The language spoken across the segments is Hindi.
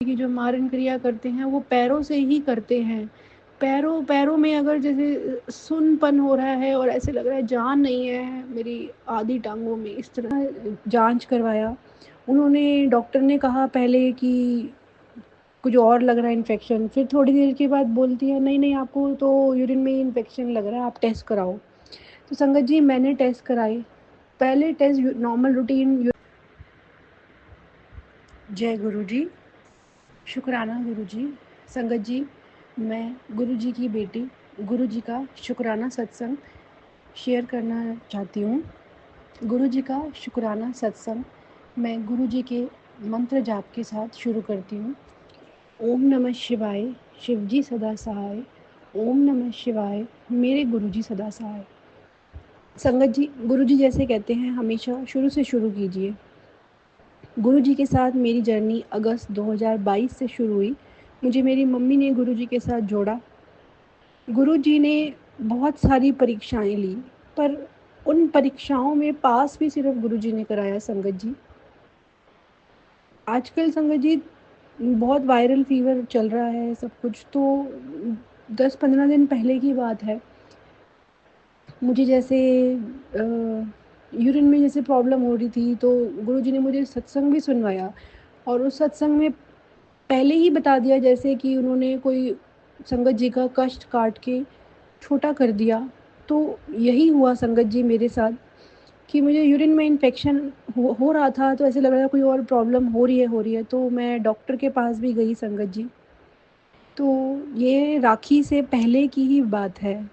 की जो मारन क्रिया करते हैं वो पैरों से ही करते हैं। पैरों पैरों में अगर जैसे सुन्नपन हो रहा है और ऐसे लग रहा है जान नहीं है मेरी आधी टाँगों में, इस तरह जाँच करवाया। उन्होंने डॉक्टर ने कहा पहले कि कुछ और लग रहा है इन्फेक्शन, फिर थोड़ी देर के बाद बोलती है नहीं, नहीं आपको तो यूरिन में ही इन्फेक्शन लग रहा है, आप टेस्ट कराओ। तो संगत जी मैंने टेस्ट कराए। पहले टेस्ट नॉर्मल रूटीन जय गुरु जी, शुक्राना गुरु जी। संगत जी, मैं गुरु जी की बेटी गुरु जी का शुक्राना सत्संग शेयर करना चाहती हूँ। गुरु जी का शुक्राना सत्संग मैं गुरु जी के मंत्र जाप के साथ शुरू करती हूँ। ओम नमः शिवाय, शिव जी सदा सहाय। ओम नमः शिवाय, मेरे गुरु जी सदा सहाय। संगत जी, गुरु जी जैसे कहते हैं हमेशा शुरू से शुरू कीजिए। गुरु जी के साथ मेरी जर्नी अगस्त 2022 से शुरू हुई। मुझे मेरी मम्मी ने गुरु जी के साथ जोड़ा। गुरु जी ने बहुत सारी परीक्षाएं ली, पर उन परीक्षाओं में पास भी सिर्फ गुरु जी ने कराया। संगत जी, आजकल संगत जी बहुत वायरल फीवर चल रहा है सब कुछ, तो 10-15 दिन पहले की बात है। मुझे जैसे यूरिन में जैसे प्रॉब्लम हो रही थी, तो गुरु जी ने मुझे सत्संग भी सुनवाया और उस सत्संग में पहले ही बता दिया जैसे कि उन्होंने कोई संगत जी का कष्ट काट के छोटा कर दिया। तो यही हुआ संगत जी मेरे साथ कि मुझे यूरिन में इन्फेक्शन हो रहा था, तो ऐसे लग रहा था कोई और प्रॉब्लम हो रही है। तो मैं डॉक्टर के पास भी गई संगत जी। तो ये राखी से पहले की ही बात है,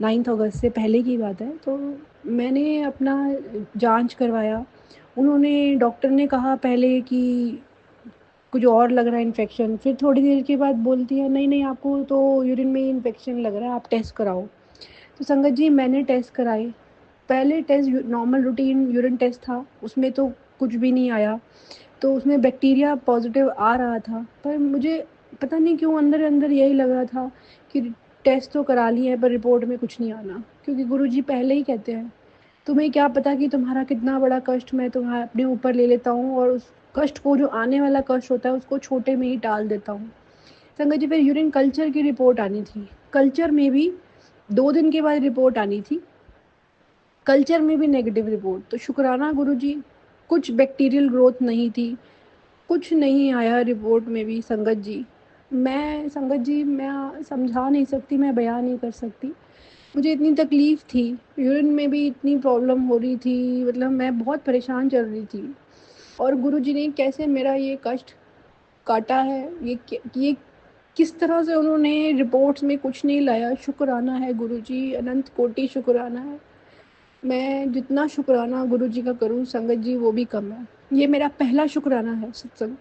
9 अगस्त से पहले की बात है। तो मैंने अपना जांच करवाया। उन्होंने डॉक्टर ने कहा पहले कि कुछ और लग रहा है इन्फेक्शन, फिर थोड़ी देर के बाद बोलती है नहीं, नहीं आपको तो यूरिन में ही इन्फेक्शन लग रहा है, आप टेस्ट कराओ। तो संगत जी मैंने टेस्ट कराए। पहले test normal routine urine test था, उसमें तो कुछ भी नहीं आया। तो उसमें बैक्टीरिया पॉजिटिव आ रहा था, पर मुझे पता नहीं क्यों अंदर अंदर यही लग रहा था कि टेस्ट तो करा लिए हैं पर रिपोर्ट में कुछ नहीं आना, क्योंकि गुरुजी पहले ही कहते हैं तुम्हें क्या पता कि तुम्हारा कितना बड़ा कष्ट मैं तुम्हारे अपने ऊपर ले लेता हूँ और उस कष्ट को, जो आने वाला कष्ट होता है, उसको छोटे में ही टाल देता हूँ। संगत जी, फिर यूरिन कल्चर की रिपोर्ट आनी थी। कल्चर में भी 2 दिन के बाद रिपोर्ट आनी थी। कल्चर में भी नेगेटिव रिपोर्ट। तो शुक्राना गुरुजी, कुछ बैक्टीरियल ग्रोथ नहीं थी, कुछ नहीं आया रिपोर्ट में भी। संगत जी, मैं समझा नहीं सकती, मैं बयान नहीं कर सकती। मुझे इतनी तकलीफ़ थी, यूरिन में भी इतनी प्रॉब्लम हो रही थी, मतलब मैं बहुत परेशान चल रही थी। और गुरुजी ने कैसे मेरा ये कष्ट काटा है, ये किस तरह से उन्होंने रिपोर्ट्स में कुछ नहीं लाया। शुक्राना है गुरुजी, अनंत कोटि शुक्राना है। मैं जितना शुक्राना गुरु जी का करूँ संगत जी वो भी कम है। ये मेरा पहला शुक्राना है सत्संग।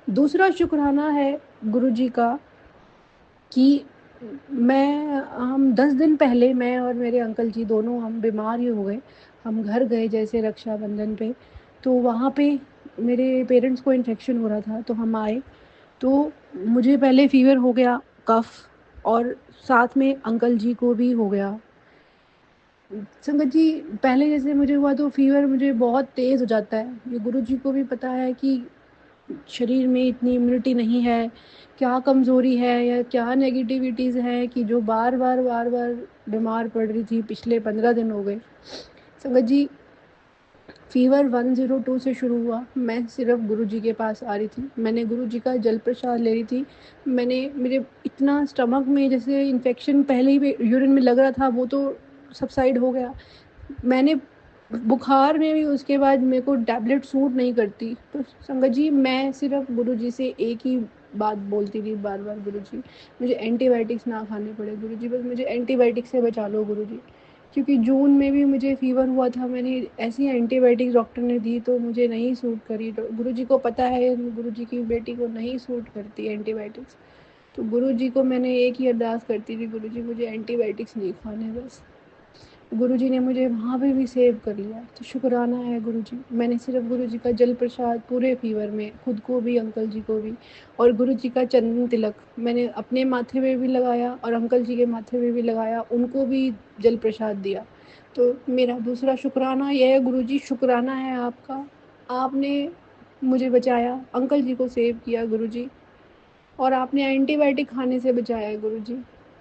दूसरा शुक्राना है गुरु जी का कि हम 10 दिन पहले मैं और मेरे अंकल जी दोनों हम बीमार ही हो गए। हम घर गए जैसे रक्षाबंधन पे, तो वहाँ पे मेरे पेरेंट्स को इन्फेक्शन हो रहा था, तो हम आए। तो मुझे पहले फ़ीवर हो गया, कफ़, और साथ में अंकल जी को भी हो गया। संगत जी, पहले जैसे मुझे हुआ तो फ़ीवर मुझे बहुत तेज़ हो जाता है। ये गुरुजी को भी पता है कि शरीर में इतनी इम्यूनिटी नहीं है, क्या कमज़ोरी है या क्या नेगेटिविटीज़ हैं कि जो बार-बार बीमार पड़ रही थी। पिछले 15 दिन हो गए। संगत जी, फ़ीवर 102 से शुरू हुआ। मैं सिर्फ़ गुरुजी के पास आ रही थी। मैंने गुरुजी का जल प्रसाद ले रही थी। मेरे इतना स्टमक में जैसे इन्फेक्शन पहले ही यूरिन में लग रहा था, वो तो सबसाइड हो गया। मैंने बुखार में भी उसके बाद मेरे को टैबलेट सूट नहीं करती। तो संगत जी, मैं सिर्फ़ गुरुजी से एक ही बात बोलती थी बार-बार, गुरुजी मुझे एंटीबायोटिक्स ना खाने पड़े, गुरुजी बस मुझे एंटीबायोटिक्स से बचा लो गुरुजी। क्योंकि जून में भी मुझे फ़ीवर हुआ था, मैंने ऐसी एंटीबायोटिक्स डॉक्टर ने दी तो मुझे नहीं सूट करी। तो गुरुजी को पता है गुरुजी की बेटी को नहीं सूट करती एंटीबायोटिक्स। तो गुरुजी को मैंने एक ही अरदास करती थी, गुरुजी मुझे एंटीबायोटिक्स नहीं खाने बस। गुरुजी ने मुझे वहाँ पे भी सेव कर लिया, तो शुक्राना है गुरुजी। मैंने सिर्फ़ गुरुजी का जल प्रसाद पूरे फ़ीवर में खुद को भी, अंकल जी को भी, और गुरुजी का चंदन तिलक मैंने अपने माथे में भी लगाया और अंकल जी के माथे में भी लगाया, उनको भी जल प्रसाद दिया। तो मेरा दूसरा शुक्राना ये है गुरुजी, शुक्राना है आपका। आपने मुझे बचाया, अंकल जी को सेव किया गुरुजी, और आपने एंटीबायोटिक खाने से बचाया गुरुजी।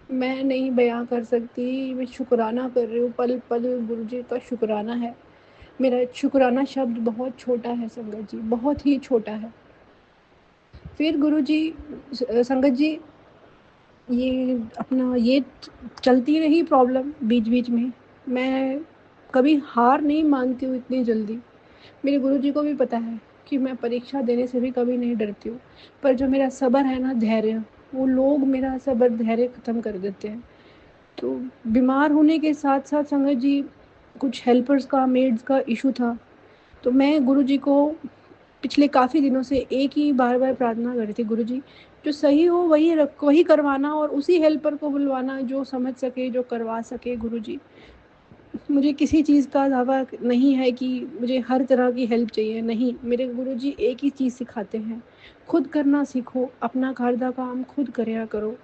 मैं नहीं बयां कर सकती, मैं शुक्राना कर रही हूँ, पल पल गुरुजी का शुक्राना है। मेरा शुक्राना शब्द बहुत छोटा है संगत जी, बहुत ही छोटा है। फिर गुरुजी, संगत जी, ये अपना ये चलती रही प्रॉब्लम बीच बीच में। मैं कभी हार नहीं मानती हूँ इतनी जल्दी। मेरे गुरुजी को भी पता है कि मैं परीक्षा देने से भी कभी नहीं डरती हूँ, पर जो मेरा सब्र है ना, धैर्य, वो लोग मेरा सब्र धैर्य ख़त्म कर देते हैं। तो बीमार होने के साथ साथ संगत जी, कुछ हेल्पर्स का, मेड्स का इशू था। तो मैं गुरुजी को पिछले काफ़ी दिनों से एक ही बार बार प्रार्थना कर रही थी, गुरुजी जो सही हो वही करवाना, और उसी हेल्पर को बुलवाना जो समझ सके, जो करवा सके। गुरुजी, मुझे किसी चीज़ का दावा नहीं है कि मुझे हर तरह की हेल्प चाहिए, नहीं। मेरे गुरुजी एक ही चीज़ सिखाते हैं, खुद करना सीखो, अपना घर का काम खुद करया करो,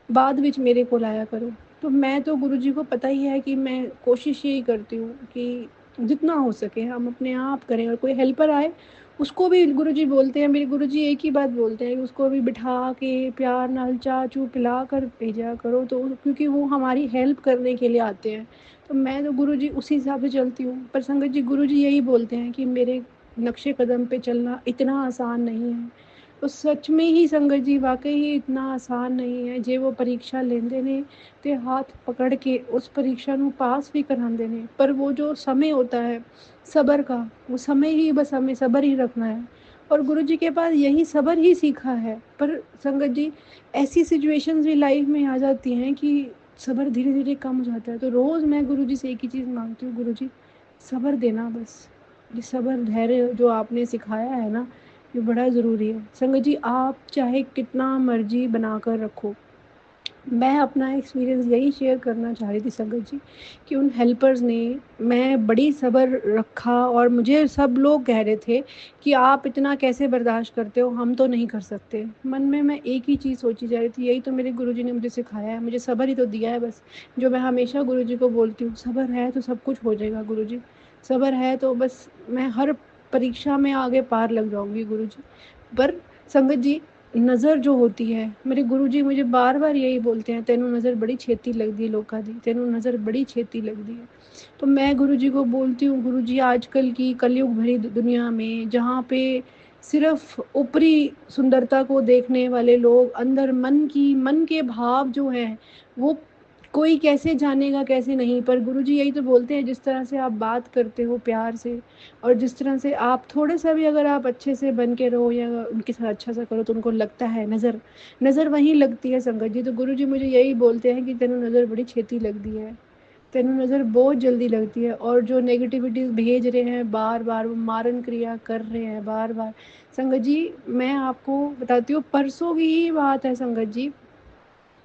बाद विच मेरे को लाया करो। तो मैं तो गुरुजी को पता ही है कि मैं कोशिश यही करती हूँ कि जितना हो सके हम अपने आप करें, और कोई हेल्पर आए उसको भी गुरुजी बोलते हैं, मेरे गुरुजी एक ही बात बोलते हैं, उसको भी बिठा के प्यार नाल चाह चू पिला कर भेजा करो, तो क्योंकि वो हमारी हेल्प करने के लिए आते हैं। तो मैं तो गुरुजी उसी हिसाब से चलती हूँ। पर संगत जी, गुरुजी यही बोलते हैं कि मेरे नक्शे कदम पे चलना इतना आसान नहीं है। तो सच में ही संगत जी, वाकई ही इतना आसान नहीं है। जे वो परीक्षा लेंदे ने ते हाथ पकड़ के उस परीक्षा नू पास भी करांदे ने, पर वो जो समय होता है सब्र का, वो समय ही, बस हमें सब्र ही रखना है। और गुरुजी के पास यही सब्र ही सीखा है। पर संगत जी, ऐसी सिचुएशंस भी लाइफ में आ जाती हैं कि सब्र धीरे धीरे कम हो जाता है। तो रोज़ मैं गुरुजी से एक ही चीज़ मांगती हूँ, गुरुजी सब्र देना बस। ये सब्र धैर्य जो आपने सिखाया है ना, ये बड़ा ज़रूरी है। संगत जी, आप चाहे कितना मर्जी बनाकर रखो, मैं अपना एक्सपीरियंस यही शेयर करना चाह रही थी संगत जी, कि उन हेल्पर्स ने, मैं बड़ी सब्र रखा, और मुझे सब लोग कह रहे थे कि आप इतना कैसे बर्दाश्त करते हो, हम तो नहीं कर सकते। मन में मैं एक ही चीज़ सोची जा रही थी, यही तो मेरे गुरुजी ने मुझे सिखाया है, मुझे सब्र ही तो दिया है बस। जो मैं हमेशा गुरुजी को बोलती हूँ, सब्र है तो सब कुछ हो जाएगा गुरुजी, सब्र है तो बस मैं हर परीक्षा में आगे पार लग जाऊँगी गुरुजी। पर संगत जी, नज़र जो होती है, मेरे गुरुजी मुझे बार बार यही बोलते हैं, तेनू नज़र बड़ी छेती लगती है लोगों की, तेनू नज़र बड़ी छेती लगती है। तो मैं गुरुजी को बोलती हूँ, गुरुजी आजकल की कलयुग भरी दुनिया में, जहाँ पे सिर्फ ऊपरी सुंदरता को देखने वाले लोग, अंदर मन के भाव जो हैं वो कोई कैसे जानेगा कैसे नहीं। पर गुरुजी यही तो बोलते हैं, जिस तरह से आप बात करते हो प्यार से, और जिस तरह से आप थोड़े सा भी अगर आप अच्छे से बन के रहो या उनके साथ अच्छा सा करो, तो उनको लगता है, नज़र वहीं लगती है संगत जी। तो गुरुजी मुझे यही बोलते हैं कि तेनू नज़र बड़ी छेती लगती है, तेनू नज़र बहुत जल्दी लगती है। और जो नेगेटिविटीज़ भेज रहे हैं बार बार, वो मारन क्रिया कर रहे हैं बार बार। संगत जी, मैं आपको बताती हूँ, परसों की ही बात है संगत जी,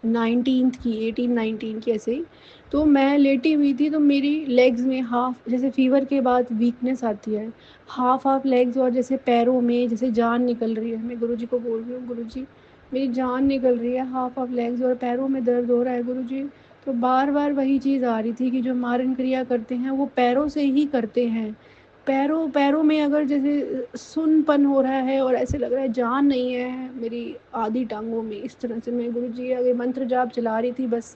19th की, 18-19 की ऐसे ही। तो मैं लेटी हुई थी, तो मेरी लेग्स में हाफ, जैसे फीवर के बाद वीकनेस आती है, हाफ हाफ लेग्स, और जैसे पैरों में जैसे जान निकल रही है। मैं गुरुजी को बोल रही हूँ, गुरुजी मेरी जान निकल रही है, हाफ हाफ लेग्स और पैरों में दर्द हो रहा है गुरुजी। तो बार बार वही चीज़ आ रही थी कि जो मारन क्रिया करते हैं वो पैरों से ही करते हैं। पैरों पैरों में अगर जैसे सुनपन हो रहा है, और ऐसे लग रहा है जान नहीं है मेरी आधी टांगों में, इस तरह से मैं गुरुजी आगे मंत्र जाप चला रही थी, बस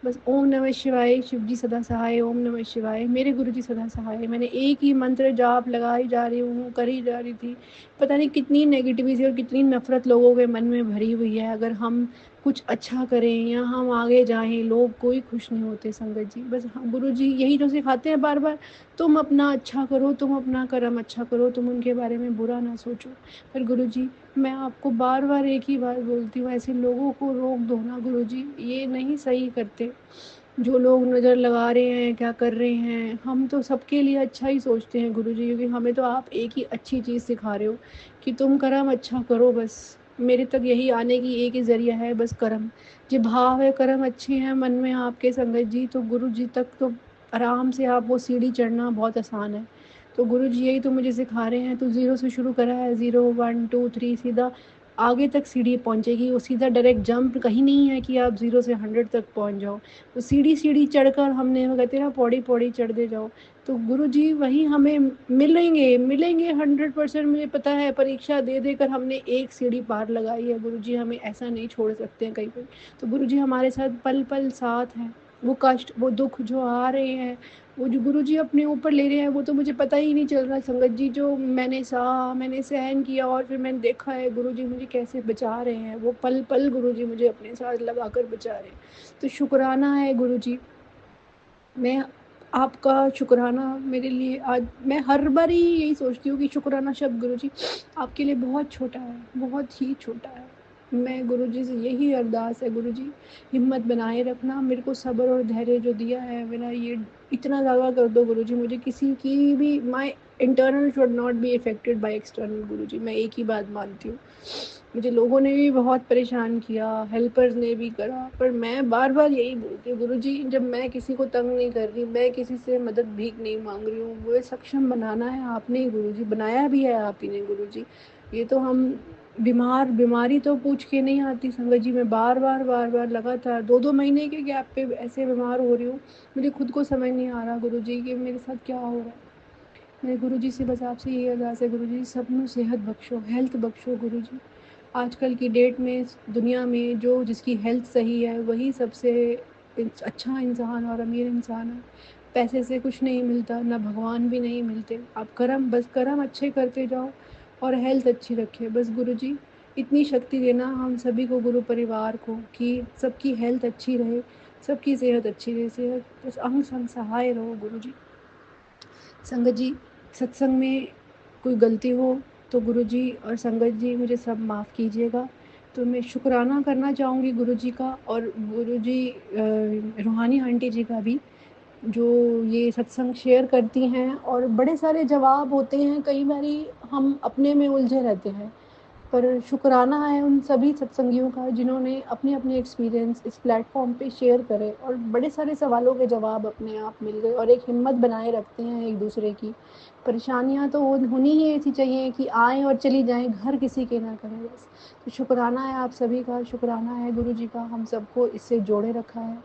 बस ओम नमः शिवाय, शिव जी सदा सहाय, ओम नमः शिवाय, मेरे गुरुजी सदा सहाय। मैंने एक ही मंत्र जाप लगाई जा रही हूँ, करी जा रही थी। पता नहीं कितनी नेगेटिविटी और कितनी नफरत लोगों के मन में भरी हुई है। अगर हम कुछ अच्छा करें या हम आगे जाएं, लोग कोई खुश नहीं होते संगत जी। बस गुरुजी यही तो सिखाते हैं बार बार, तुम अपना अच्छा करो, तुम अपना कर्म अच्छा करो, तुम उनके बारे में बुरा ना सोचो। पर गुरुजी, मैं आपको बार बार एक ही बात बोलती हूँ, ऐसे लोगों को रोक दो ना गुरुजी, ये नहीं सही करते। जो लोग नज़र लगा रहे हैं, क्या कर रहे हैं, हम तो सबके लिए अच्छा ही सोचते हैं गुरुजी, क्योंकि हमें तो आप एक ही अच्छी चीज़ सिखा रहे हो कि तुम कर्म अच्छा करो बस। मेरे तक यही आने की एक ही ज़रिया है, बस कर्म। जो भाव है, कर्म अच्छे हैं मन में आपके संगत जी, तो गुरु जी तक तो आराम से आप वो सीढ़ी चढ़ना बहुत आसान है। तो गुरु जी यही तो मुझे सिखा रहे हैं, तो ज़ीरो से शुरू करा है, 0 1 2 3 सीधा आगे तक सीढ़ी पहुंचेगी। वो सीधा डायरेक्ट जंप कहीं नहीं है कि आप 0 से 100 तक पहुंच जाओ। वो सीढ़ी सीढ़ी चढ़कर हमने, वो कहते हैं ना, पौड़ी पौड़ी चढ़ते जाओ। तो गुरुजी वही हमें मिलेंगे मिलेंगे 100%, मुझे पता है। परीक्षा दे देकर हमने एक सीढ़ी पार लगाई है। गुरुजी हमें ऐसा नहीं छोड़ सकते हैं कहीं पर। तो गुरुजी हमारे साथ पल पल साथ हैं। वो कष्ट, वो दुख जो आ रहे हैं, वो जो गुरुजी अपने ऊपर ले रहे हैं, वो तो मुझे पता ही नहीं चल रहा संगत जी। जो मैंने सहा, मैंने सहन किया, और फिर मैंने देखा है गुरुजी मुझे कैसे बचा रहे हैं। वो पल पल गुरुजी मुझे अपने साथ लगाकर बचा रहे हैं। तो शुक्राना है गुरुजी। मैं आपका शुक्राना, मेरे लिए आज मैं हर बार ही यही सोचती हूँ कि शुक्राना शब्द गुरुजी आपके लिए बहुत छोटा है, बहुत ही छोटा है। मैं गुरुजी से यही अरदास है, गुरुजी हिम्मत बनाए रखना, मेरे को सब्र और धैर्य जो दिया है, मेरा ये इतना ज़्यादा कर दो गुरुजी। मुझे किसी की भी, my internal should not be affected by external guruji. मैं एक ही बात मानती हूँ। मुझे लोगों ने भी बहुत परेशान किया, हेल्पर्स ने भी करा, पर मैं बार बार यही बोलती हूँ गुरुजी, जब मैं किसी को तंग नहीं कर रही, मैं किसी से मदद भीख नहीं मांग रही हूँ, वो सक्षम बनाना है आपने ही गुरुजी, बनाया भी है आप ही ने गुरुजी। ये तो हम बीमारी तो पूछ के नहीं आती संगत जी। मैं बार बार लगातार 2-2 महीने के गैप पे ऐसे बीमार हो रही हूँ। मुझे खुद को समझ नहीं आ रहा गुरुजी कि मेरे साथ क्या हो रहा है। मेरे गुरुजी से बस आपसे यही अरदास है गुरुजी, सबको सेहत बख्शो, हेल्थ बख्शो गुरुजी। आजकल की डेट में, दुनिया में, जो जिसकी हेल्थ सही है वही सबसे अच्छा इंसान और अमीर इंसान है। पैसे से कुछ नहीं मिलता, ना भगवान भी नहीं मिलते। आप कर्म, बस कर्म अच्छे करते जाओ और हेल्थ अच्छी रखे बस गुरुजी। इतनी शक्ति देना हम सभी को, गुरु परिवार को, कि सबकी हेल्थ अच्छी रहे, सबकी सेहत अच्छी रहे। सेहत बस अंग संग सहाय रहो गुरुजी। संगत जी, सत्संग में कोई गलती हो तो गुरुजी और संगत जी मुझे सब माफ़ कीजिएगा। तो मैं शुक्राना करना चाहूँगी गुरुजी का, और गुरुजी रूहानी आंटी जी का भी, जो ये सत्संग शेयर करती हैं। और बड़े सारे जवाब होते हैं, कई बारी हम अपने में उलझे रहते हैं, पर शुक्राना है उन सभी सत्संगियों का जिन्होंने अपने अपने एक्सपीरियंस इस प्लेटफॉर्म पे शेयर करे, और बड़े सारे सवालों के जवाब अपने आप मिल गए, और एक हिम्मत बनाए रखते हैं एक दूसरे की। परेशानियां तो होनी ही ऐसी चाहिए कि आए और चली जाएं, घर किसी के ना करें बस। तो शुक्राना है आप सभी का, शुक्राना है गुरु जी का, हम सबको इससे जोड़े रखा है।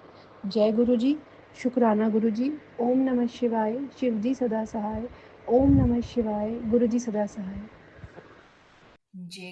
जय गुरु जी। शुक्राना गुरु जी। ओम नमः शिवाय। शिव जी सदा सहाय। ओम नमः शिवाय। गुरु जी सदा सहाय। जय